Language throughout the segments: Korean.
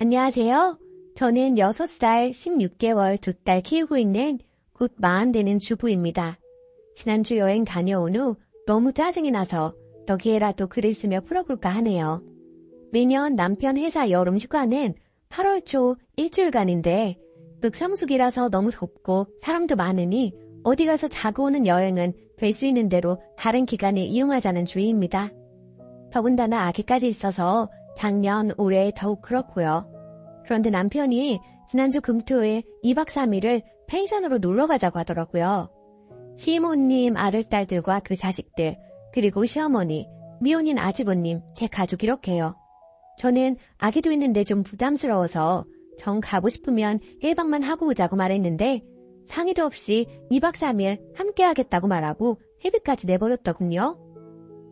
안녕하세요. 저는 6살 16개월 두 딸 키우고 있는 곧 40 되는 주부입니다. 지난주 여행 다녀온 후 너무 짜증이 나서 여기에라도 글을 쓰며 풀어볼까 하네요. 매년 남편 회사 여름 휴가는 8월 초 일주일간인데 극성수기라서 너무 덥고 사람도 많으니 어디 가서 자고 오는 여행은 될 수 있는 대로 다른 기간에 이용하자는 주의입니다. 더군다나 아기까지 있어서 작년, 올해 더욱 그렇고요. 그런데 남편이 지난주 금토일 2박 3일을 펜션으로 놀러 가자고 하더라고요. 시모님 아들딸들과 그 자식들, 그리고 시어머니, 미혼인 아주버님, 제 가족 이렇게요. 저는 아기도 있는데 좀 부담스러워서 정 가고 싶으면 1박만 하고 오자고 말했는데 상의도 없이 2박 3일 함께 하겠다고 말하고 회비까지 내버렸더군요.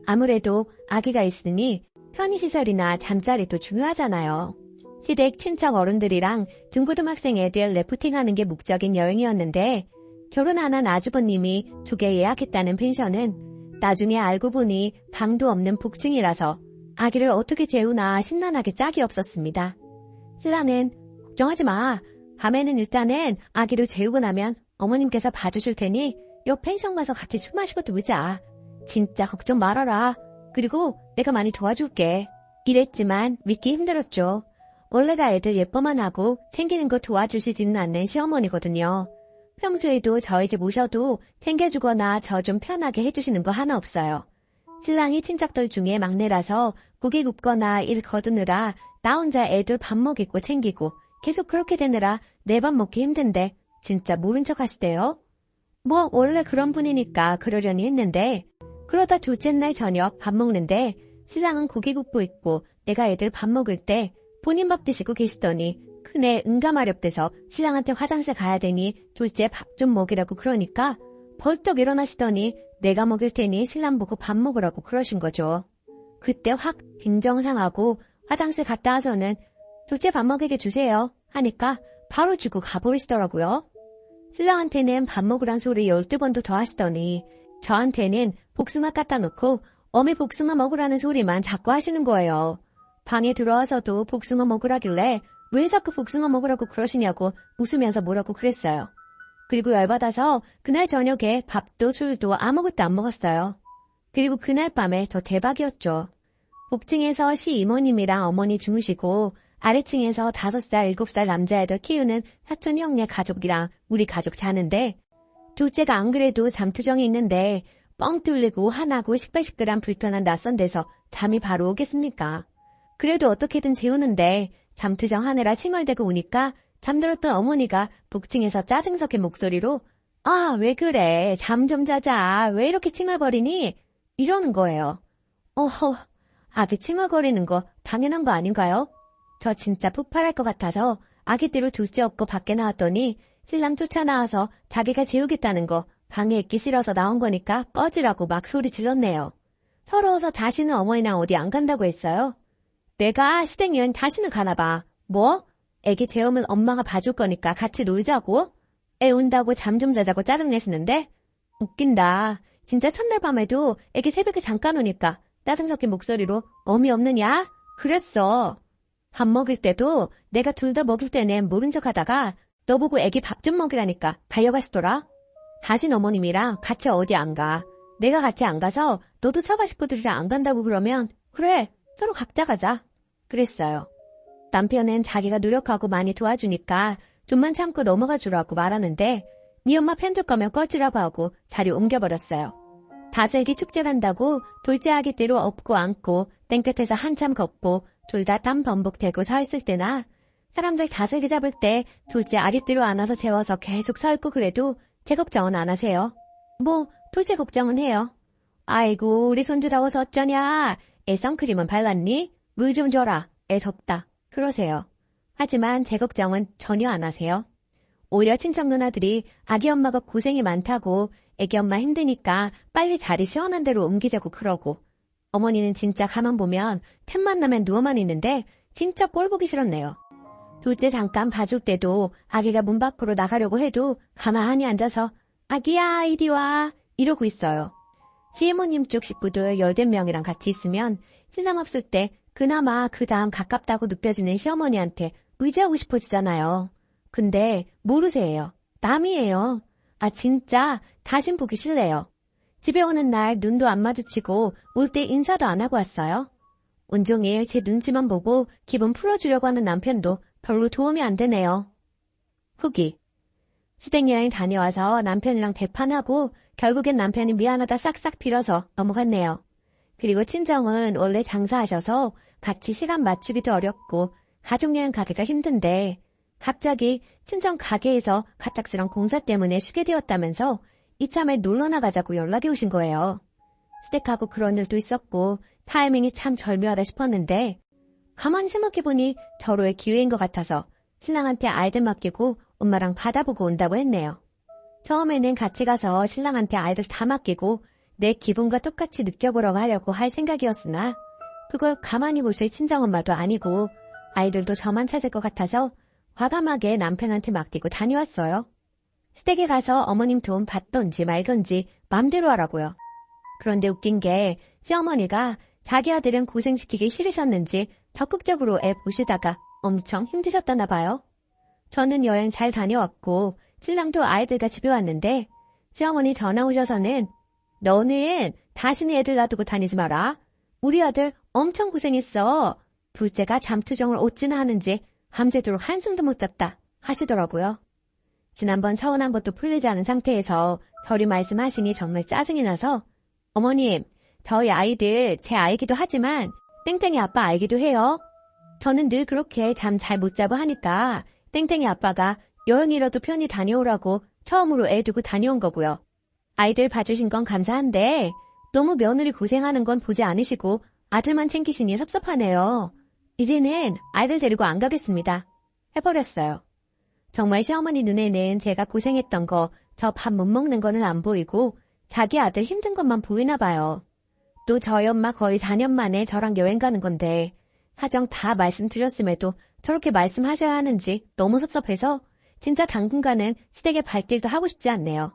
아무래도 아기가 있으니 편의시설이나 잠자리도 중요하잖아요. 시댁 친척 어른들이랑 중고등학생 애들 래프팅하는 게 목적인 여행이었는데 결혼 안 한 아주버님이 2개 예약했다는 펜션은 나중에 알고 보니 방도 없는 복층이라서 아기를 어떻게 재우나 심란하게 짝이 없었습니다. 신랑은 걱정하지 마. 밤에는 일단은 아기를 재우고 나면 어머님께서 봐주실 테니 옆 펜션 가서 같이 술 마시고 놀자. 진짜 걱정 말아라. 그리고 내가 많이 도와줄게. 이랬지만 믿기 힘들었죠. 원래가 애들 예뻐만 하고 챙기는 거 도와주시지는 않는 시어머니거든요. 평소에도 저희 집 오셔도 챙겨주거나 저 좀 편하게 해주시는 거 하나 없어요. 신랑이 친척들 중에 막내라서 고기 굽거나 일 거두느라 나 혼자 애들 밥 먹이고 챙기고 계속 그렇게 되느라 내 밥 먹기 힘든데 진짜 모른 척 하시대요. 뭐 원래 그런 분이니까 그러려니 했는데 그러다 둘째 날 저녁 밥 먹는데 신랑은 고기 굽고 있고 내가 애들 밥 먹을 때 본인 밥 드시고 계시더니 큰애 응가마렵돼서 신랑한테 화장실 가야 되니 둘째 밥 좀 먹이라고 그러니까 벌떡 일어나시더니 내가 먹일 테니 신랑 보고 밥 먹으라고 그러신 거죠. 그때 확 빈정상하고 화장실 갔다 와서는 둘째 밥 먹이게 주세요 하니까 바로 주고 가버리시더라고요. 신랑한테는 밥 먹으란 소리 12번도 더 하시더니 저한테는 복숭아 갖다 놓고 어미 복숭아 먹으라는 소리만 자꾸 하시는 거예요. 방에 들어와서도 복숭아 먹으라길래 왜 자꾸 복숭아 먹으라고 그러시냐고 웃으면서 뭐라고 그랬어요. 그리고 열받아서 그날 저녁에 밥도 술도 아무것도 안 먹었어요. 그리고 그날 밤에 더 대박이었죠. 복층에서 시이모님이랑 어머니 주무시고 아래층에서 5살, 7살 남자애들 키우는 사촌 형네 가족이랑 우리 가족 자는데 둘째가 안 그래도 잠투정이 있는데 뻥 뚫리고 화나고 시끌시끌한 불편한 낯선 데서 잠이 바로 오겠습니까? 그래도 어떻게든 재우는데 잠투정 하느라 칭얼대고 오니까 잠들었던 어머니가 복층에서 짜증 섞인 목소리로 아, 왜 그래? 잠 좀 자자. 왜 이렇게 칭얼거리니? 이러는 거예요. 어허, 아기 칭얼거리는 거 당연한 거 아닌가요? 저 진짜 폭발할 것 같아서 아기띠로 둘째 업고 밖에 나왔더니 신랑 쫓아나와서 자기가 재우겠다는 거 방에 있기 싫어서 나온 거니까 꺼지라고 막 소리 질렀네요. 서러워서 다시는 어머니랑 어디 안 간다고 했어요. 내가 시댁 여행 다시는 가나 봐. 뭐? 애기 재우면 엄마가 봐줄 거니까 같이 놀자고? 애 온다고 잠 좀 자자고 짜증내시는데? 웃긴다. 진짜 첫날 밤에도 애기 새벽에 잠깐 오니까 짜증 섞인 목소리로 어미 없느냐? 그랬어. 밥 먹을 때도 내가 둘 다 먹을 때는 모른 척 하다가 너 보고 애기 밥 좀 먹이라니까 달려가시더라. 다신 어머님이랑 같이 어디 안 가. 내가 같이 안 가서 너도 처가 식구들이랑 안 간다고 그러면 그래 서로 각자 가자. 그랬어요. 남편은 자기가 노력하고 많이 도와주니까 좀만 참고 넘어가 주라고 말하는데 네 엄마 팬들 거면 꺼지라고 하고 자리 옮겨버렸어요. 다슬기 축제 간다고 둘째 아기띠로 업고 안고 땡끝에서 한참 걷고 둘 다 땀 범벅대고 서 있을 때나 사람들 다슬기 잡을 때 둘째 아기띠로 안아서 재워서 계속 서 있고 그래도 제 걱정은 안 하세요. 뭐 둘째 걱정은 해요. 아이고 우리 손주 더워서 어쩌냐. 애 선크림은 발랐니? 물 좀 줘라. 애 덥다. 그러세요. 하지만 제 걱정은 전혀 안 하세요. 오히려 친척 누나들이 아기 엄마가 고생이 많다고 애기 엄마 힘드니까 빨리 자리 시원한 데로 옮기자고 그러고 어머니는 진짜 가만 보면 틈만 나면 누워만 있는데 진짜 꼴 보기 싫었네요. 둘째 잠깐 봐줄 때도 아기가 문 밖으로 나가려고 해도 가만히 앉아서 아기야 이리 와 이러고 있어요. 시어머님 쪽 식구들 10명이랑 같이 있으면 신상 없을 때 그나마 그 다음 가깝다고 느껴지는 시어머니한테 의지하고 싶어지잖아요. 근데 모르세요. 남이에요. 아 진짜 다신 보기 싫네요. 집에 오는 날 눈도 안 마주치고 올 때 인사도 안 하고 왔어요. 온종일 제 눈치만 보고 기분 풀어주려고 하는 남편도 별로 도움이 안 되네요. 후기. 시댁여행 다녀와서 남편이랑 대판하고 결국엔 남편이 미안하다 싹싹 빌어서 넘어갔네요. 그리고 친정은 원래 장사하셔서 같이 시간 맞추기도 어렵고 가족여행 가기가 힘든데 갑자기 친정 가게에서 갑작스런 공사 때문에 쉬게 되었다면서 이참에 놀러 나가자고 연락이 오신 거예요. 시댁하고 그런 일도 있었고 타이밍이 참 절묘하다 싶었는데 가만히 생각해보니 절호의 기회인 것 같아서 신랑한테 아이들 맡기고 엄마랑 바다 보고 온다고 했네요. 처음에는 같이 가서 신랑한테 아이들 다 맡기고 내 기분과 똑같이 느껴보려고 하려고 할 생각이었으나 그걸 가만히 보실 친정엄마도 아니고 아이들도 저만 찾을 것 같아서 과감하게 남편한테 맡기고 다녀왔어요. 시댁에 가서 어머님 도움 받던지 말던지 맘대로 하라고요. 그런데 웃긴 게 시어머니가 자기 아들은 고생시키기 싫으셨는지 적극적으로 애 보시다가 엄청 힘드셨다나 봐요. 저는 여행 잘 다녀왔고 신랑도 아이들과 집에 왔는데 시어머니 전화 오셔서는 너는 다시는 애들 놔두고 다니지 마라. 우리 아들 엄청 고생했어. 둘째가 잠투정을 어찌나 하는지 밤새도록 한숨도 못 잤다 하시더라고요. 지난번 서운한 것도 풀리지 않은 상태에서 저리 말씀하시니 정말 짜증이 나서 어머님, 저희 아이들 제 아이기도 하지만 땡땡이 아빠 알기도 해요. 저는 늘 그렇게 잠 잘 못 자고 하니까 땡땡이 아빠가 여행이라도 편히 다녀오라고 처음으로 애 두고 다녀온 거고요. 아이들 봐주신 건 감사한데 너무 며느리 고생하는 건 보지 않으시고 아들만 챙기시니 섭섭하네요. 이제는 아이들 데리고 안 가겠습니다. 해버렸어요. 정말 시어머니 눈에는 제가 고생했던 거, 저 밥 못 먹는 거는 안 보이고 자기 아들 힘든 것만 보이나 봐요. 또 저희 엄마 거의 4년 만에 저랑 여행 가는 건데 사정 다 말씀드렸음에도 저렇게 말씀하셔야 하는지 너무 섭섭해서 진짜 당분간은 시댁에 발길도 하고 싶지 않네요.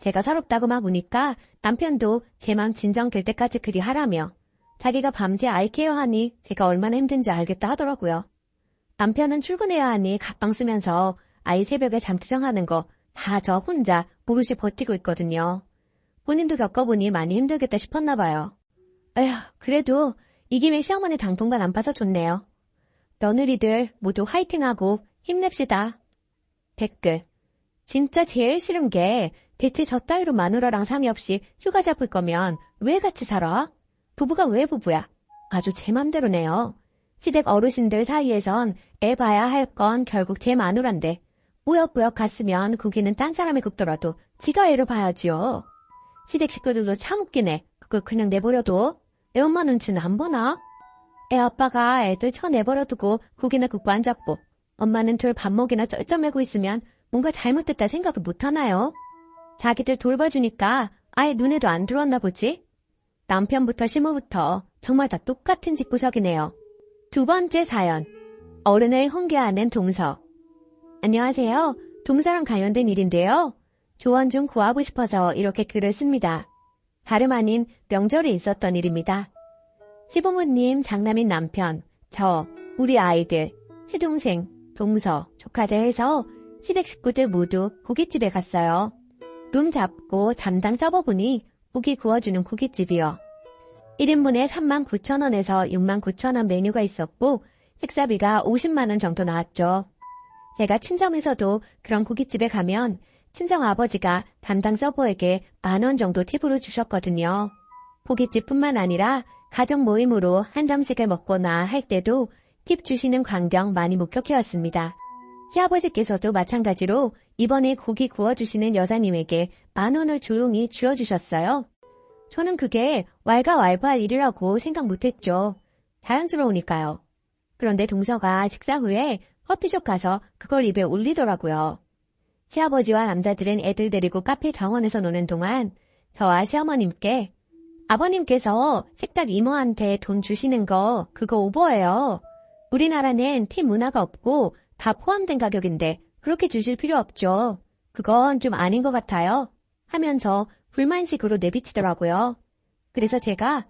제가 서럽다고 막 우니까 남편도 제 맘 진정될 때까지 그리 하라며 자기가 밤새 아이 케어하니 제가 얼마나 힘든지 알겠다 하더라고요. 남편은 출근해야 하니 갑방 쓰면서 아이 새벽에 잠투정하는 거 다 저 혼자 모르시 버티고 있거든요. 본인도 겪어보니 많이 힘들겠다 싶었나 봐요. 에휴, 그래도 이 김에 시어머니 당분간 안 봐서 좋네요. 며느리들 모두 화이팅하고 힘냅시다. 댓글. 진짜 제일 싫은 게 대체 저 따위로 마누라랑 상의 없이 휴가 잡을 거면 왜 같이 살아? 부부가 왜 부부야? 아주 제 맘대로네요. 시댁 어르신들 사이에선 애 봐야 할 건 결국 제 마누란데 꾸역꾸역 갔으면 구기는 딴 사람이 굽더라도 지가 애를 봐야지요. 시댁 식구들도 참 웃기네. 그걸 그냥 내버려둬? 애 엄마 눈치는 안 보나? 애 아빠가 애들 쳐내버려두고 국이나 굽고 안 잡고 엄마는 둘 밥 먹이나 쩔쩔매고 있으면 뭔가 잘못됐다 생각을 못하나요? 자기들 돌봐주니까 아예 눈에도 안 들어왔나 보지? 남편부터 시모부터 정말 다 똑같은 집구석이네요. 두 번째 사연. 어른을 훈계하는 동서. 안녕하세요. 동서랑 관련된 일인데요. 조언 좀 구하고 싶어서 이렇게 글을 씁니다. 다름 아닌 명절에 있었던 일입니다. 시부모님, 장남인 남편, 저, 우리 아이들, 시동생, 동서, 조카들 해서 시댁 식구들 모두 고깃집에 갔어요. 룸 잡고 담당 서버분이 고기 구워주는 고깃집이요. 1인분에 39,000원에서 69,000원 메뉴가 있었고 식사비가 50만원 정도 나왔죠. 제가 친정에서도 그런 고깃집에 가면 친정아버지가 담당 서버에게 10,000원 정도 팁으로 주셨거든요. 고깃집뿐만 아니라 가족 모임으로 한 점씩을 먹거나 할 때도 팁 주시는 광경 많이 목격해왔습니다. 시아버지께서도 마찬가지로 이번에 고기 구워주시는 여사님에게 10,000원을 조용히 쥐어주셨어요. 저는 그게 왈가왈부할 일이라고 생각 못했죠. 자연스러우니까요. 그런데 동서가 식사 후에 커피숍 가서 그걸 입에 올리더라고요. 시아버지와 남자들은 애들 데리고 카페 정원에서 노는 동안 저와 시어머님께 아버님께서 식탁 이모한테 돈 주시는 거 그거 오버예요. 우리나라는 팁 문화가 없고 다 포함된 가격인데 그렇게 주실 필요 없죠. 그건 좀 아닌 것 같아요. 하면서 불만식으로 내비치더라고요. 그래서 제가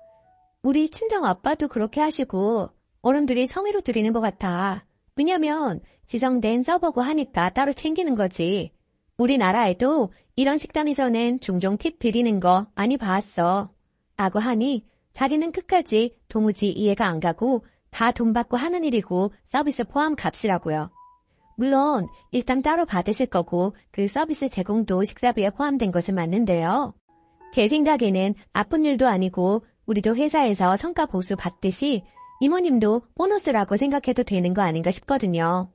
우리 친정 아빠도 그렇게 하시고 어른들이 성의로 드리는 것 같아. 왜냐면 지정된 서버고 하니까 따로 챙기는 거지. 우리나라에도 이런 식당에서는 종종 팁 드리는 거 많이 봤어. 라고 하니 자기는 끝까지 도무지 이해가 안 가고 다 돈 받고 하는 일이고 서비스 포함 값이라고요. 물론 일단 따로 받으실 거고 그 서비스 제공도 식사비에 포함된 것은 맞는데요. 제 생각에는 나쁜 일도 아니고 우리도 회사에서 성과 보수 받듯이 이모님도 보너스라고 생각해도 되는 거 아닌가 싶거든요.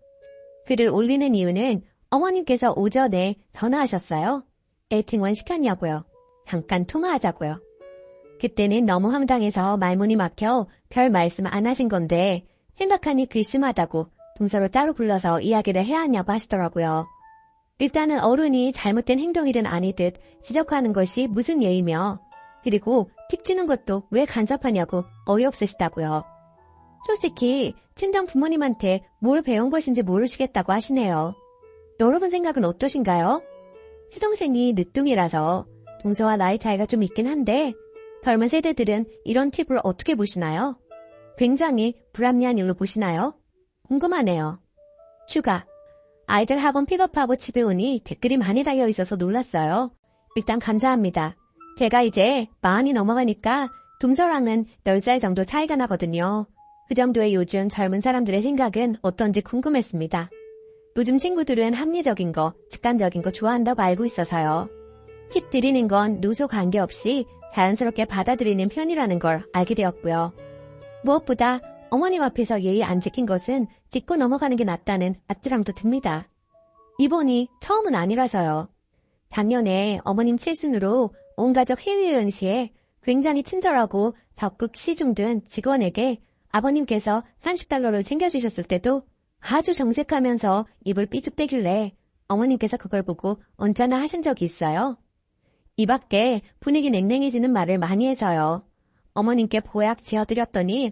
글을 올리는 이유는 어머님께서 오전에 전화하셨어요. 애팅원 시켰냐고요. 잠깐 통화하자고요. 그때는 너무 황당해서 말문이 막혀 별 말씀 안 하신 건데 생각하니 괘씸하다고 동서로 따로 불러서 이야기를 해야 하냐고 하시더라고요. 일단은 어른이 잘못된 행동이든 아니든 지적하는 것이 무슨 예의며 그리고 팁 주는 것도 왜 간섭하냐고 어이없으시다고요. 솔직히 친정 부모님한테 뭘 배운 것인지 모르시겠다고 하시네요. 여러분 생각은 어떠신가요? 시동생이 늦둥이라서 동서와 나이 차이가 좀 있긴 한데 젊은 세대들은 이런 팁을 어떻게 보시나요? 굉장히 불합리한 일로 보시나요? 궁금하네요. 추가. 아이들 학원 픽업하고 집에 오니 댓글이 많이 달려있어서 놀랐어요. 일단 감사합니다. 제가 이제 40이 넘어가니까 동서랑은 10살 정도 차이가 나거든요. 그 정도의 요즘 젊은 사람들의 생각은 어떤지 궁금했습니다. 요즘 친구들은 합리적인 거, 직관적인 거 좋아한다고 알고 있어서요. 팁 드리는 건 노소 관계없이 자연스럽게 받아들이는 편이라는 걸 알게 되었고요. 무엇보다 어머님 앞에서 예의 안 지킨 것은 짚고 넘어가는 게 낫다는 아찔함도 듭니다. 이번이 처음은 아니라서요. 작년에 어머님 칠순으로 온 가족 해외여행 시에 굉장히 친절하고 적극 시중든 직원에게 아버님께서 $30를 챙겨주셨을 때도 아주 정색하면서 입을 삐죽대길래 어머님께서 그걸 보고 언짢아 하신 적이 있어요. 이 밖에 분위기 냉랭해지는 말을 많이 해서요. 어머님께 보약 지어드렸더니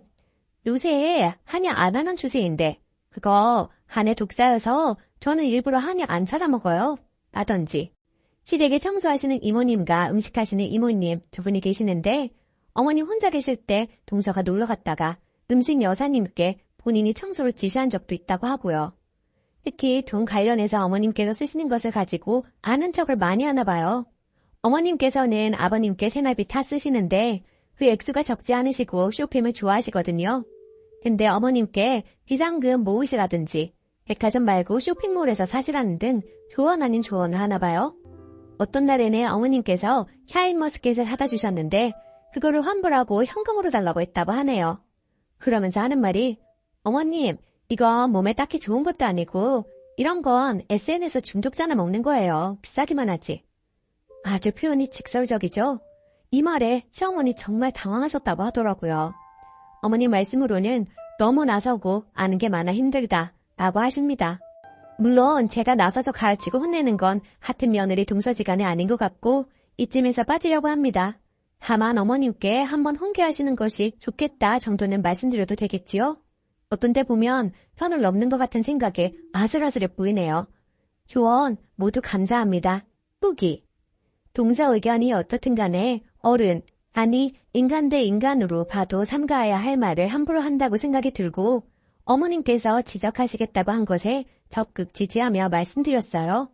요새 한약 안 하는 추세인데 그거 한해 독사여서 저는 일부러 한약 안 찾아 먹어요. 라던지. 시댁에 청소하시는 이모님과 음식하시는 이모님 두 분이 계시는데 어머님 혼자 계실 때 동서가 놀러 갔다가 음식 여사님께 본인이 청소를 지시한 적도 있다고 하고요. 특히 돈 관련해서 어머님께서 쓰시는 것을 가지고 아는 척을 많이 하나 봐요. 어머님께서는 아버님께 생활비 다 쓰시는데 그 액수가 적지 않으시고 쇼핑을 좋아하시거든요. 근데 어머님께 비상금 모으시라든지 백화점 말고 쇼핑몰에서 사시라는 등 조언 아닌 조언을 하나 봐요. 어떤 날에는 어머님께서 샤인머스켓을 사다 주셨는데 그거를 환불하고 현금으로 달라고 했다고 하네요. 그러면서 하는 말이 어머님 이건 몸에 딱히 좋은 것도 아니고 이런 건 SNS 중독자나 먹는 거예요. 비싸기만 하지. 아주 표현이 직설적이죠. 이 말에 시어머니 정말 당황하셨다고 하더라고요. 어머님 말씀으로는 너무 나서고 아는 게 많아 힘들다 라고 하십니다. 물론 제가 나서서 가르치고 혼내는 건 같은 며느리 동서지간에 아닌 것 같고 이쯤에서 빠지려고 합니다. 다만 어머님께 한번 훈계하시는 것이 좋겠다 정도는 말씀드려도 되겠지요? 어떤 때 보면 선을 넘는 것 같은 생각에 아슬아슬해 보이네요. 조언 모두 감사합니다. 후기. 동서 의견이 어떻든 간에 어른, 아니 인간 대 인간으로 봐도 삼가해야 할 말을 함부로 한다고 생각이 들고 어머님께서 지적하시겠다고 한 것에 적극 지지하며 말씀드렸어요.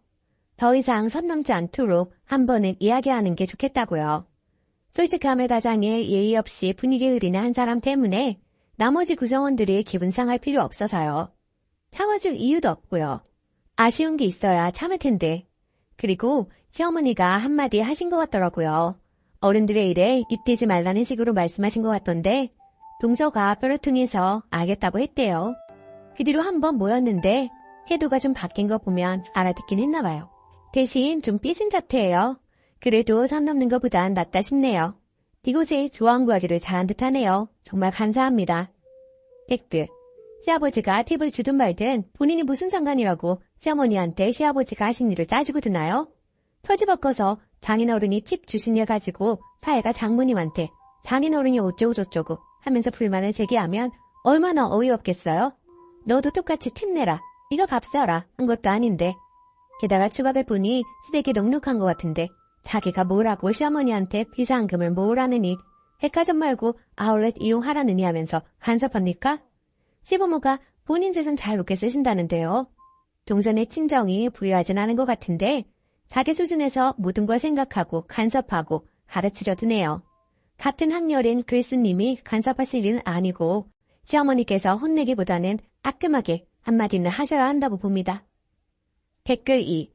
더 이상 선 넘지 않도록 한 번은 이야기하는 게 좋겠다고요. 솔직함의 다장에 예의 없이 분위기 흐리는 한 사람 때문에 나머지 구성원들이 기분 상할 필요 없어서요. 참아줄 이유도 없고요. 아쉬운 게 있어야 참을 텐데. 그리고 시어머니가 한마디 하신 것 같더라고요. 어른들의 일에 입대지 말라는 식으로 말씀하신 것 같던데 동서가 뼈를 통해서 알겠다고 했대요. 그 뒤로 한번 모였는데 태도가 좀 바뀐 거 보면 알아듣긴 했나 봐요. 대신 좀 삐진 자태예요. 그래도 선 넘는 것보단 낫다 싶네요. 이곳에 조언 구하기를 잘한 듯하네요. 정말 감사합니다. 댓글. 시아버지가 팁을 주든 말든 본인이 무슨 상관이라고 시어머니한테 시아버지가 하신 일을 따지고 드나요? 터지바꿔서 장인어른이 팁 주신 일 가지고 사애가 장모님한테 장인어른이 어쩌고저쩌고 하면서 불만을 제기하면 얼마나 어이없겠어요? 너도 똑같이 팁 내라. 이거 밥 사라. 한 것도 아닌데. 게다가 추각을 보니 시댁이 넉넉한 것 같은데 자기가 뭐라고 시어머니한테 비상금을 모으라느니 백화점 말고 아울렛 이용하라느니 하면서 간섭합니까? 시부모가 본인 재산 자유롭게 쓰신다는데요. 동전의 친정이 부유하진 않은 것 같은데 자기 수준에서 모든 걸 생각하고 간섭하고 가르치려 드네요. 같은 학년인 글쓰님이 간섭하실 일은 아니고 시어머니께서 혼내기보다는 따끔하게 한마디는 하셔야 한다고 봅니다. 댓글 2.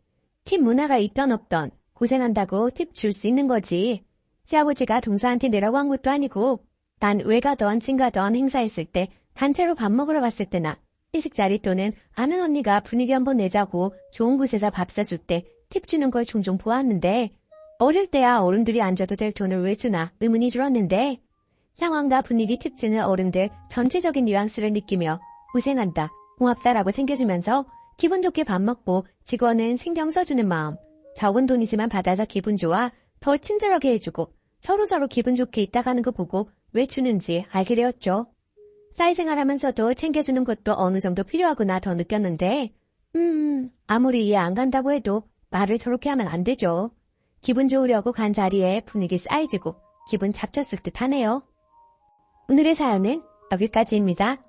팁 문화가 있던 없던 고생한다고 팁 줄 수 있는 거지. 시아버지가 동서한테 내라고 한 것도 아니고 난 외가던 친가던 행사했을 때 단체로 밥 먹으러 갔을 때나 회식 자리 또는 아는 언니가 분위기 한번 내자고 좋은 곳에서 밥 사줄 때 팁 주는 걸 종종 보았는데 어릴 때야 어른들이 안 줘도 될 돈을 왜 주나 의문이 들었는데 상황과 분위기 팁 주는 어른들 전체적인 뉘앙스를 느끼며 고생한다, 고맙다라고 챙겨주면서 기분 좋게 밥 먹고 직원은 신경 써주는 마음, 적은 돈이지만 받아서 기분 좋아 더 친절하게 해주고 서로서로 기분 좋게 있다가는 거 보고 왜 주는지 알게 되었죠. 사회생활하면서도 챙겨주는 것도 어느 정도 필요하구나 더 느꼈는데 아무리 이해 안 간다고 해도 말을 저렇게 하면 안 되죠. 기분 좋으려고 간 자리에 분위기 쌓이지고 기분 잡쳤을 듯 하네요. 오늘의 사연은 여기까지입니다.